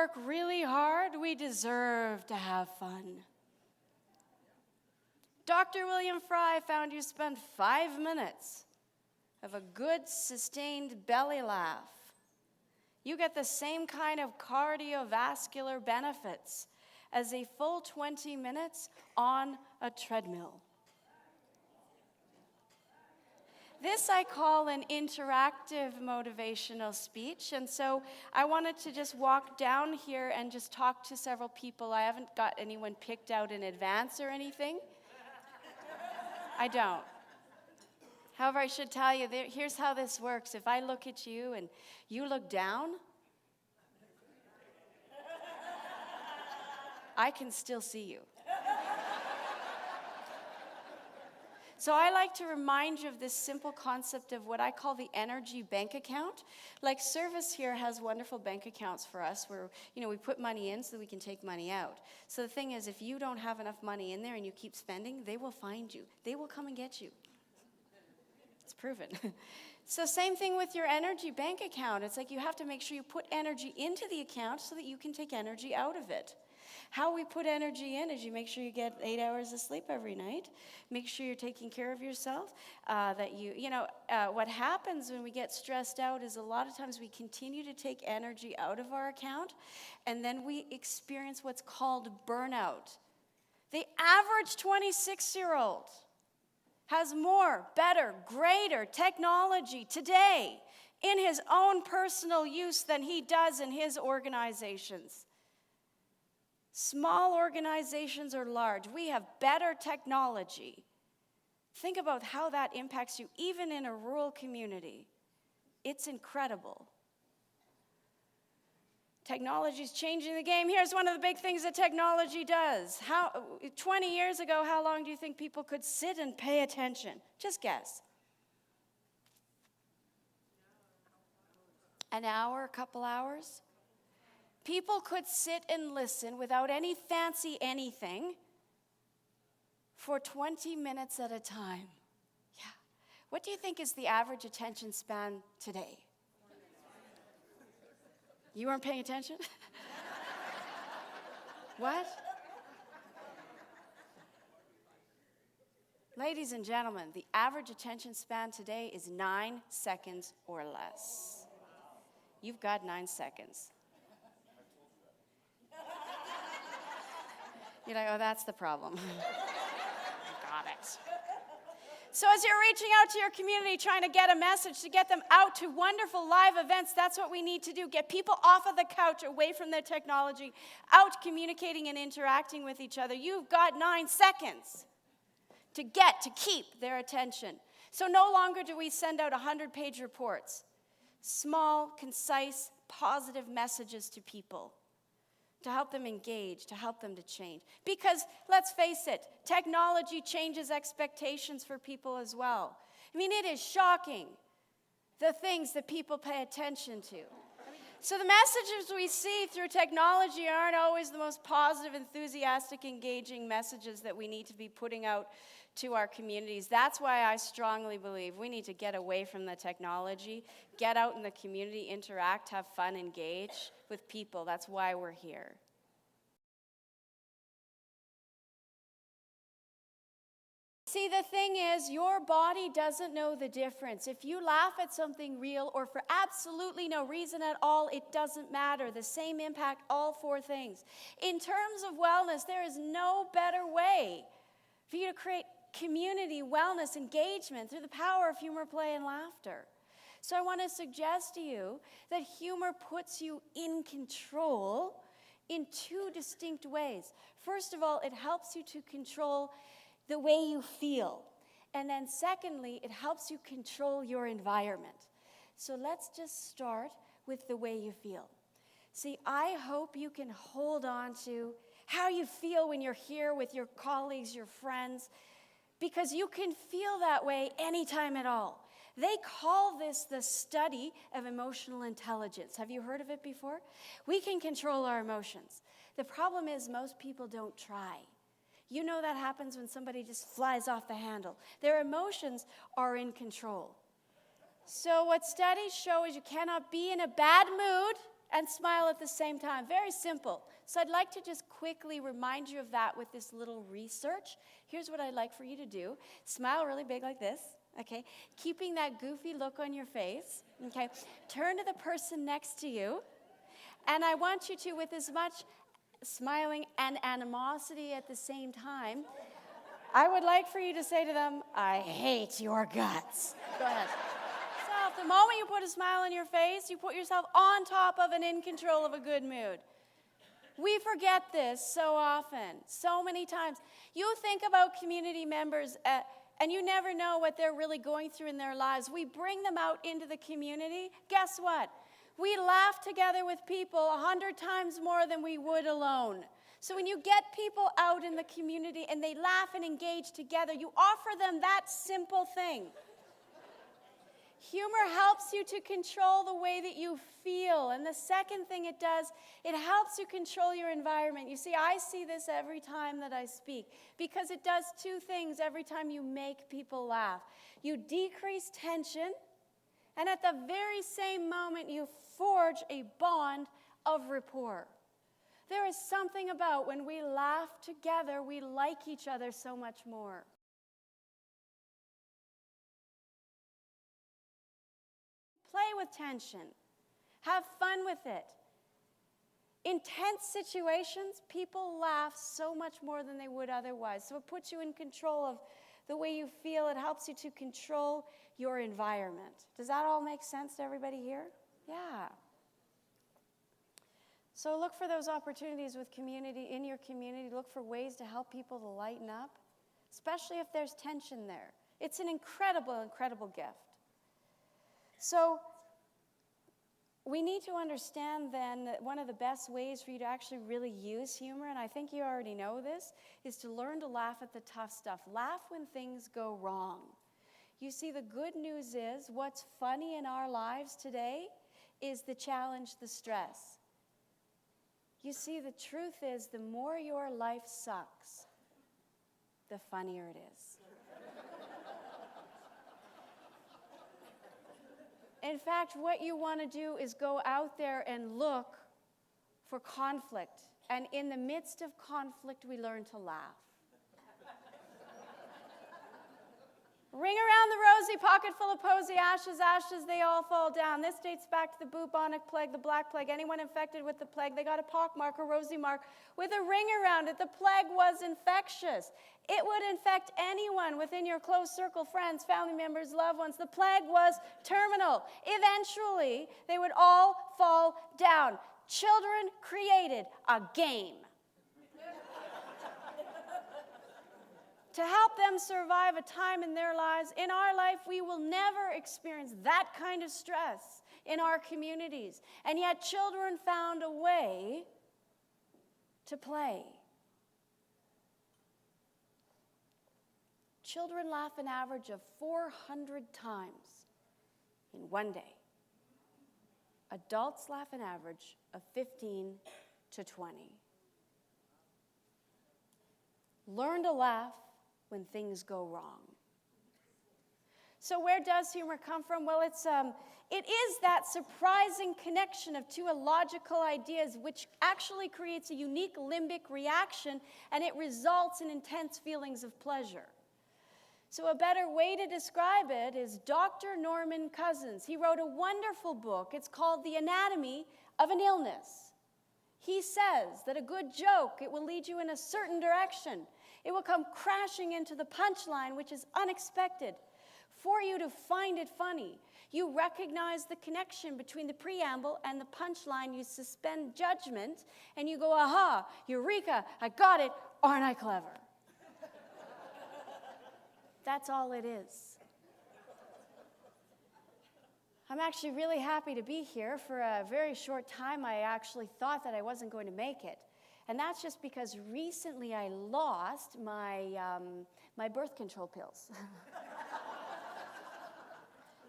work really hard, we deserve to have fun. Dr. William Fry found you spend 5 minutes of a good, sustained belly laugh. You get the same kind of cardiovascular benefits as a full 20 minutes on a treadmill. This I call an interactive motivational speech, and so I wanted to just walk down here and just talk to several people. I haven't got anyone picked out in advance or anything. I don't. However, I should tell you, here's how this works. If I look at you and you look down, I can still see you. So I like to remind you of this simple concept of what I call the energy bank account. Like Service here has wonderful bank accounts for us where, we put money in so that we can take money out. So the thing is, if you don't have enough money in there and you keep spending, they will find you. They will come and get you. It's proven. So same thing with your energy bank account. It's like you have to make sure you put energy into the account so that you can take energy out of it. How we put energy in is you make sure you get 8 hours of sleep every night. Make sure you're taking care of yourself. What happens when we get stressed out is a lot of times we continue to take energy out of our account, and then we experience what's called burnout. The average 26-year-old has more, better, greater technology today in his own personal use than he does in his organizations. Small organizations or large, we have better technology. Think about how that impacts you, even in a rural community. It's incredible. Technology's changing the game. Here's one of the big things that technology does. 20 years ago, how long do you think people could sit and pay attention? Just guess. An hour, a couple hours? People could sit and listen without any fancy anything for 20 minutes at a time. Yeah. What do you think is the average attention span today? You weren't paying attention? What? Ladies and gentlemen, the average attention span today is 9 seconds or less. You've got 9 seconds. You're like, oh, that's the problem. Got it. So as you're reaching out to your community, trying to get a message, to get them out to wonderful live events, that's what we need to do. Get people off of the couch, away from their technology, out communicating and interacting with each other. You've got 9 seconds to keep their attention. So no longer do we send out 100-page reports. Small, concise, positive messages to people, to help them engage, to help them to change. Because, let's face it, technology changes expectations for people as well. I mean, it is shocking, the things that people pay attention to. So the messages we see through technology aren't always the most positive, enthusiastic, engaging messages that we need to be putting out to our communities. That's why I strongly believe we need to get away from the technology, get out in the community, interact, have fun, engage with people. That's why we're here. See, the thing is, your body doesn't know the difference. If you laugh at something real or for absolutely no reason at all, it doesn't matter. The same impact, all 4 things. In terms of wellness, there is no better way for you to create community, wellness, engagement through the power of humor, play, and laughter. So I want to suggest to you that humor puts you in control in 2 distinct ways. First of all, it helps you to control the way you feel. And then secondly, it helps you control your environment. So let's just start with the way you feel. See, I hope you can hold on to how you feel when you're here with your colleagues, your friends, because you can feel that way anytime at all. They call this the study of emotional intelligence. Have you heard of it before? We can control our emotions. The problem is most people don't try. You know that happens when somebody just flies off the handle. Their emotions are in control. So what studies show is you cannot be in a bad mood and smile at the same time. Very simple. So I'd like to just quickly remind you of that with this little research. Here's what I'd like for you to do. Smile really big like this, okay? Keeping that goofy look on your face, okay? Turn to the person next to you, and I want you to, with as much smiling and animosity at the same time, I would like for you to say to them, I hate your guts. Go ahead. So the moment you put a smile on your face, you put yourself on top of and in control of a good mood. We forget this so often, so many times. You think about community members, and you never know what they're really going through in their lives. We bring them out into the community. Guess what? We laugh together with people 100 times more than we would alone. So when you get people out in the community and they laugh and engage together, you offer them that simple thing. Humor helps you to control the way that you feel. And the second thing it does, it helps you control your environment. You see, I see this every time that I speak because it does two things every time you make people laugh. You decrease tension, and at the very same moment, you forge a bond of rapport. There is something about when we laugh together, we like each other so much more. Play with tension. Have fun with it. In tense situations, people laugh so much more than they would otherwise. So it puts you in control of the way you feel. It helps you to control your environment. Does that all make sense to everybody here? Yeah. So look for those opportunities with community, in your community. Look for ways to help people to lighten up, especially if there's tension there. It's an incredible, incredible gift. So we need to understand then that one of the best ways for you to actually really use humor, and I think you already know this, is to learn to laugh at the tough stuff. Laugh when things go wrong. You see, the good news is what's funny in our lives today is the challenge, the stress. You see, the truth is the more your life sucks, the funnier it is. In fact, what you want to do is go out there and look for conflict. And in the midst of conflict, we learn to laugh. Ring around the rosy, pocket full of posy, ashes, ashes, they all fall down. This dates back to the bubonic plague, the black plague. Anyone infected with the plague, they got a pock mark, a rosy mark, with a ring around it. The plague was infectious. It would infect anyone within your close circle, friends, family members, loved ones. The plague was terminal. Eventually, they would all fall down. Children created a game to help them survive a time in their lives. In our life, we will never experience that kind of stress in our communities. And yet children found a way to play. Children laugh an average of 400 times in one day. Adults laugh an average of 15 to 20. Learn to laugh when things go wrong. So where does humor come from? Well, it is that surprising connection of two illogical ideas which actually creates a unique limbic reaction, and it results in intense feelings of pleasure. So a better way to describe it is Dr. Norman Cousins. He wrote a wonderful book. It's called The Anatomy of an Illness. He says that a good joke, it will lead you in a certain direction. It will come crashing into the punchline, which is unexpected. For you to find it funny, you recognize the connection between the preamble and the punchline. You suspend judgment, and you go, aha, eureka, I got it, aren't I clever? That's all it is. I'm actually really happy to be here. For a very short time, I actually thought that I wasn't going to make it. And that's just because recently I lost my birth control pills.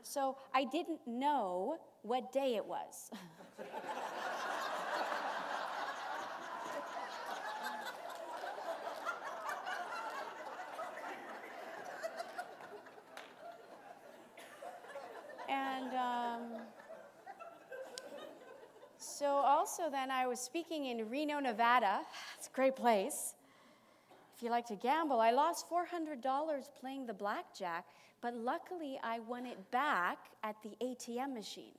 So I didn't know what day it was. So also then I was speaking in Reno, Nevada. It's a great place. If you like to gamble, I lost $400 playing the blackjack, but luckily I won it back at the ATM machine.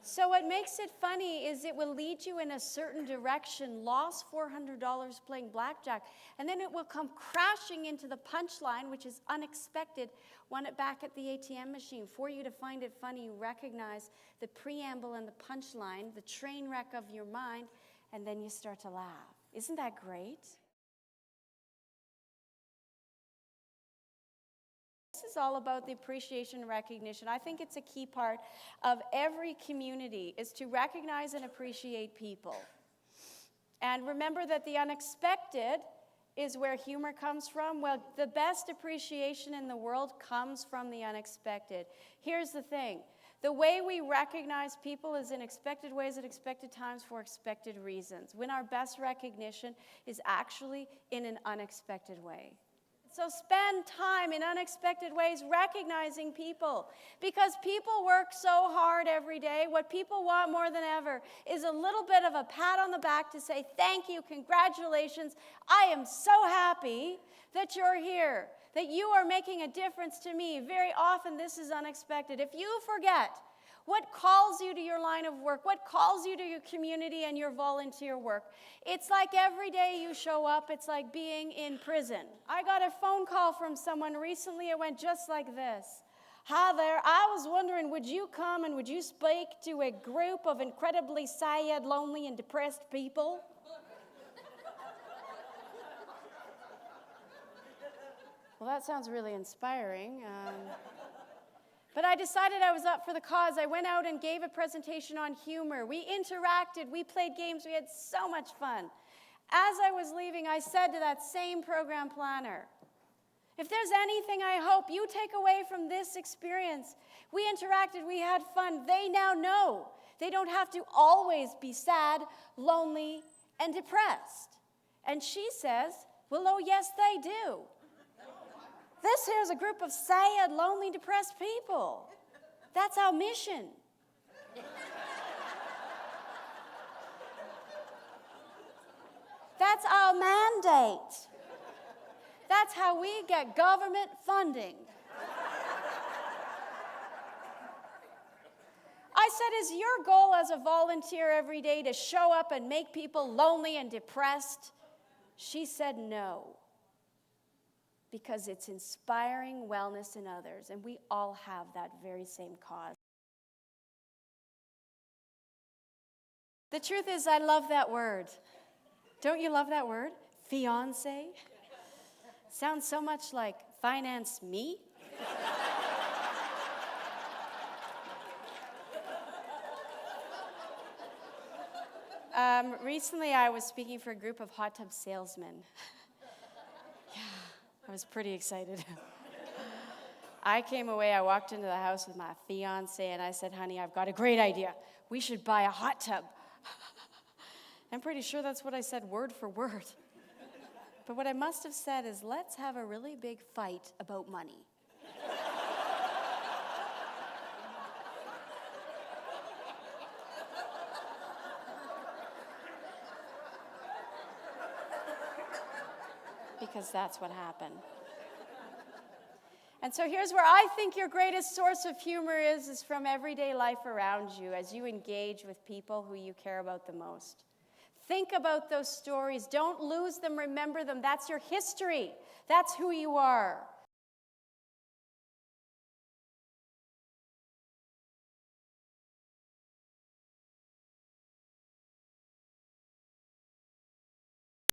So what makes it funny is it will lead you in a certain direction, lost $400 playing blackjack, and then it will come crashing into the punchline, which is unexpected, won it back at the ATM machine. For you to find it funny, you recognize the preamble and the punchline, the train wreck of your mind, and then you start to laugh. Isn't that great? This is all about the appreciation and recognition. I think it's a key part of every community is to recognize and appreciate people. And remember that the unexpected is where humor comes from. Well, the best appreciation in the world comes from the unexpected. Here's the thing. The way we recognize people is in expected ways at expected times for expected reasons, when our best recognition is actually in an unexpected way. So spend time in unexpected ways recognizing people, because people work so hard every day. What people want more than ever is a little bit of a pat on the back to say, thank you, congratulations. I am so happy that you're here, that you are making a difference to me. Very often this is unexpected. If you forget what calls you to your line of work, what calls you to your community and your volunteer work, it's like every day you show up, it's like being in prison. I got a phone call from someone recently. It went just like this. Hi there, I was wondering, would you come and would you speak to a group of incredibly sad, lonely, and depressed people? Well, that sounds really inspiring. But I decided I was up for the cause. I went out and gave a presentation on humor. We interacted. We played games. We had so much fun. As I was leaving, I said to that same program planner, if there's anything I hope you take away from this experience, we interacted, we had fun. They now know they don't have to always be sad, lonely, and depressed. And she says, well, oh, yes, they do. This here's a group of sad, lonely, depressed people. That's our mission. That's our mandate. That's how we get government funding. I said, is your goal as a volunteer every day to show up and make people lonely and depressed? She said no. Because it's inspiring wellness in others, and we all have that very same cause. The truth is, I love that word. Don't you love that word? Fiancé? Sounds so much like finance me. Recently, I was speaking for a group of hot tub salesmen. I was pretty excited. I came away, I walked into the house with my fiance, and I said, honey, I've got a great idea. We should buy a hot tub. I'm pretty sure that's what I said word for word. But what I must have said is, let's have a really big fight about money. Because that's what happened. And so here's where I think your greatest source of humor is from everyday life around you as you engage with people who you care about the most. Think about those stories. Don't lose them. Remember them. That's your history. That's who you are.